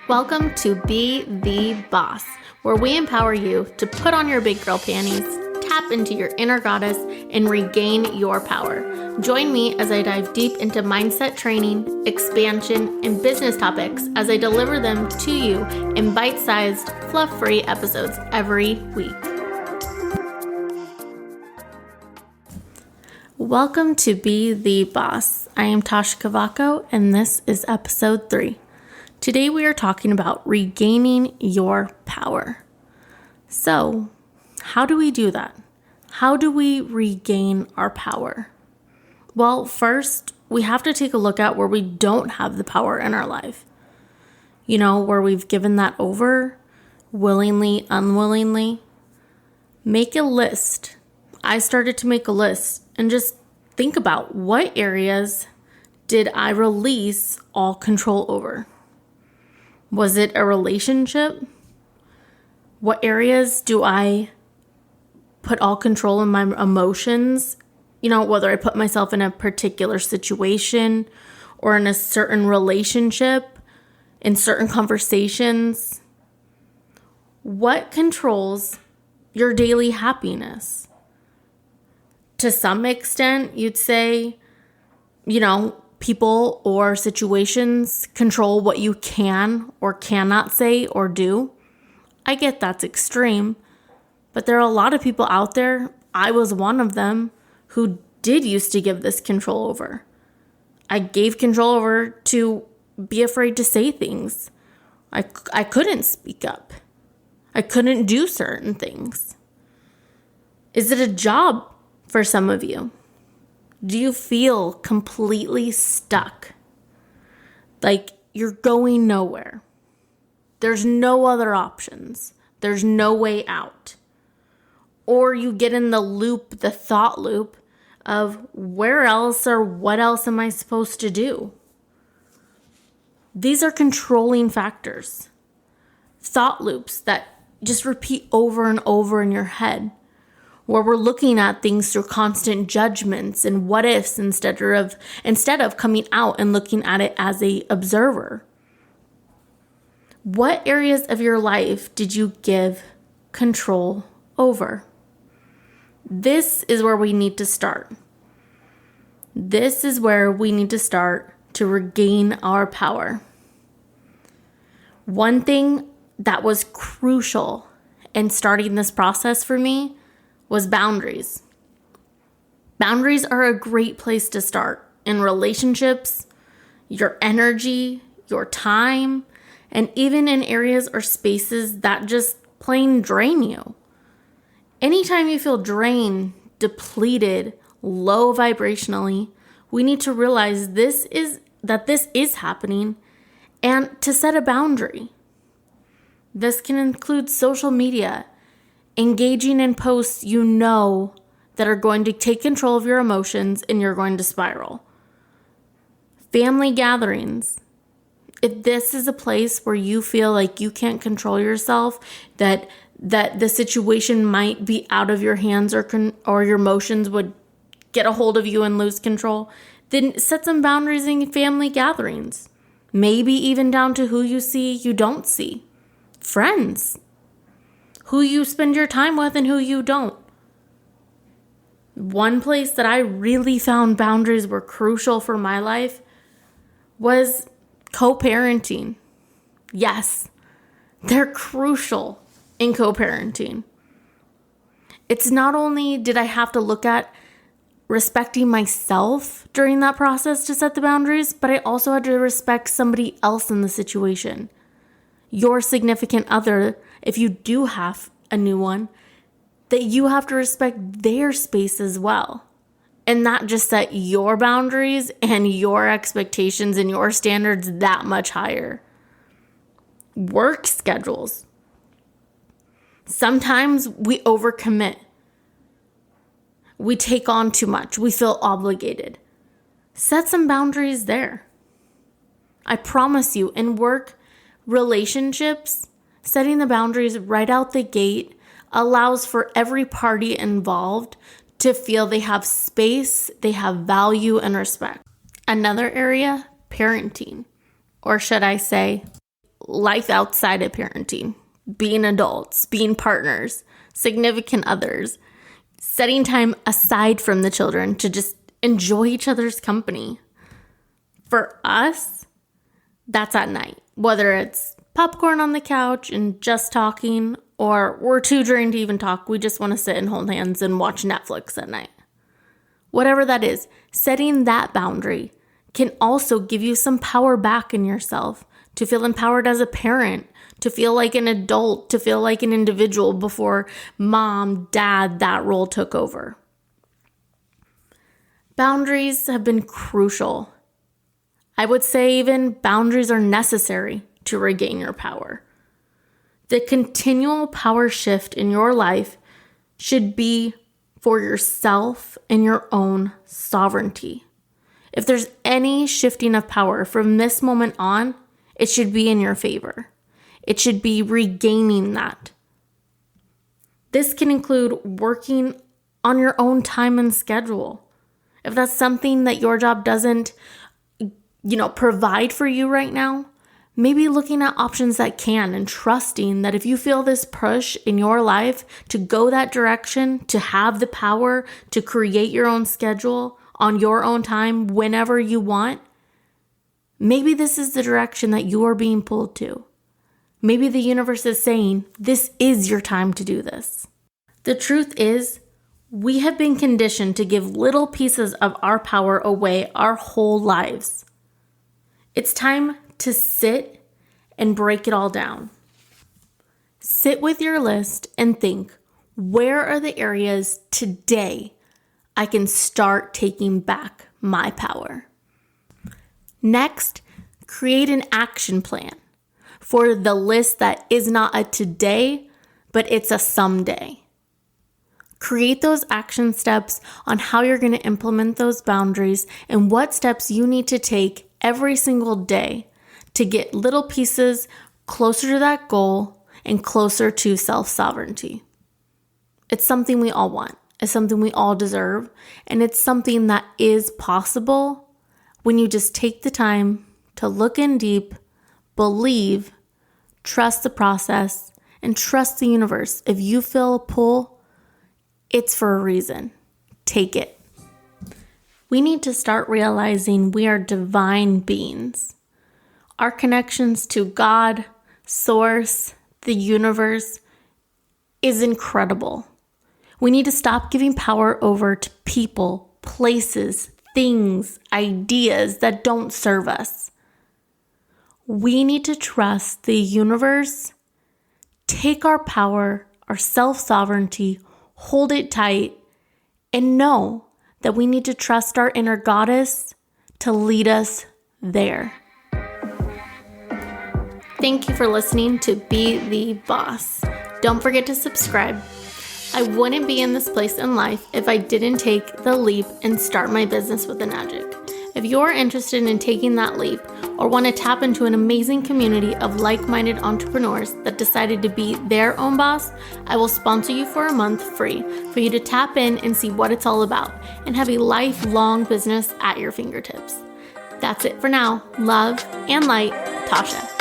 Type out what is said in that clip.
Welcome to Be the Boss, where we empower you to put on your big girl panties, tap into your inner goddess, and regain your power. Join me as I dive deep into mindset training, expansion, and business topics as I deliver them to you in bite-sized, fluff-free episodes every week. Welcome to Be the Boss. I am Tasha Cavaco, and this is episode 3. Today we are talking about regaining your power. So, how do we do that? How do we regain our power? Well, first, we have to take a look at where we don't have the power in our life. You know, where we've given that over, willingly, unwillingly. Make a list. I started to make a list and just think about what areas did I release all control over? Was it a relationship? What areas do I put all control in my emotions? You know, whether I put myself in a particular situation or in a certain relationship, in certain conversations. What controls your daily happiness? To some extent, you'd say, you know, people or situations control what you can or cannot say or do. I get that's extreme, but there are a lot of people out there, I was one of them, who did used to give this control over. I gave control over to be afraid to say things. I couldn't speak up. I couldn't do certain things. Is it a job for some of you? Do you feel completely stuck? Like you're going nowhere. There's no other options. There's no way out. Or you get in the loop, the thought loop of where else or what else am I supposed to do? These are controlling factors. Thought loops that just repeat over and over in your head, where we're looking at things through constant judgments and what ifs instead of coming out and looking at it as an observer. What areas of your life did you give control over? This is where we need to start. This is where we need to start to regain our power. One thing that was crucial in starting this process for me was boundaries. Boundaries are a great place to start in relationships, your energy, your time, and even in areas or spaces that just plain drain you. Anytime you feel drained, depleted, low vibrationally, we need to realize this is happening and to set a boundary. This can include social media, engaging in posts you know that are going to take control of your emotions and you're going to spiral. Family gatherings. If this is a place where you feel like you can't control yourself, that the situation might be out of your hands or your emotions would get a hold of you and lose control, then set some boundaries in family gatherings. Maybe even down to who you see, you don't see. Friends. Who you spend your time with and who you don't. One place that I really found boundaries were crucial for my life was co-parenting. Yes, they're crucial in co-parenting. It's not only did I have to look at respecting myself during that process to set the boundaries, but I also had to respect somebody else in the situation. Your significant other, if you do have a new one, that you have to respect their space as well. And not just set your boundaries and your expectations and your standards that much higher. Work schedules. Sometimes we overcommit. We take on too much. We feel obligated. Set some boundaries there. I promise you, in work, relationships, setting the boundaries right out the gate allows for every party involved to feel they have space, they have value and respect. Another area, parenting, or should I say, life outside of parenting, being adults, being partners, significant others, setting time aside from the children to just enjoy each other's company. For us, that's at night, whether it's popcorn on the couch and just talking, or we're too drained to even talk. We just want to sit and hold hands and watch Netflix at night. Whatever that is, setting that boundary can also give you some power back in yourself to feel empowered as a parent, to feel like an adult, to feel like an individual before mom, dad, that role took over. Boundaries have been crucial. I would say even boundaries are necessary to regain your power. The continual power shift in your life should be for yourself and your own sovereignty. If there's any shifting of power from this moment on, it should be in your favor. It should be regaining that. This can include working on your own time and schedule. If that's something that your job doesn't, provide for you right now, maybe looking at options that can and trusting that if you feel this push in your life to go that direction, to have the power to create your own schedule on your own time whenever you want, maybe this is the direction that you are being pulled to. Maybe the universe is saying, this is your time to do this. The truth is, we have been conditioned to give little pieces of our power away our whole lives. It's time to sit and break it all down. Sit with your list and think, where are the areas today I can start taking back my power? Next, create an action plan for the list that is not a today, but it's a someday. Create those action steps on how you're going to implement those boundaries and what steps you need to take every single day to get little pieces closer to that goal and closer to self-sovereignty. It's something we all want. It's something we all deserve. And it's something that is possible when you just take the time to look in deep, believe, trust the process, and trust the universe. If you feel a pull, it's for a reason. Take it. We need to start realizing we are divine beings. Our connections to God, Source, the universe is incredible. We need to stop giving power over to people, places, things, ideas that don't serve us. We need to trust the universe, take our power, our self-sovereignty, hold it tight, and know that we need to trust our inner goddess to lead us there. Thank you for listening to Be the Boss. Don't forget to subscribe. I wouldn't be in this place in life if I didn't take the leap and start my business with the magic. If you're interested in taking that leap or want to tap into an amazing community of like-minded entrepreneurs that decided to be their own boss, I will sponsor you for a month free for you to tap in and see what it's all about and have a lifelong business at your fingertips. That's it for now. Love and light, Tasha.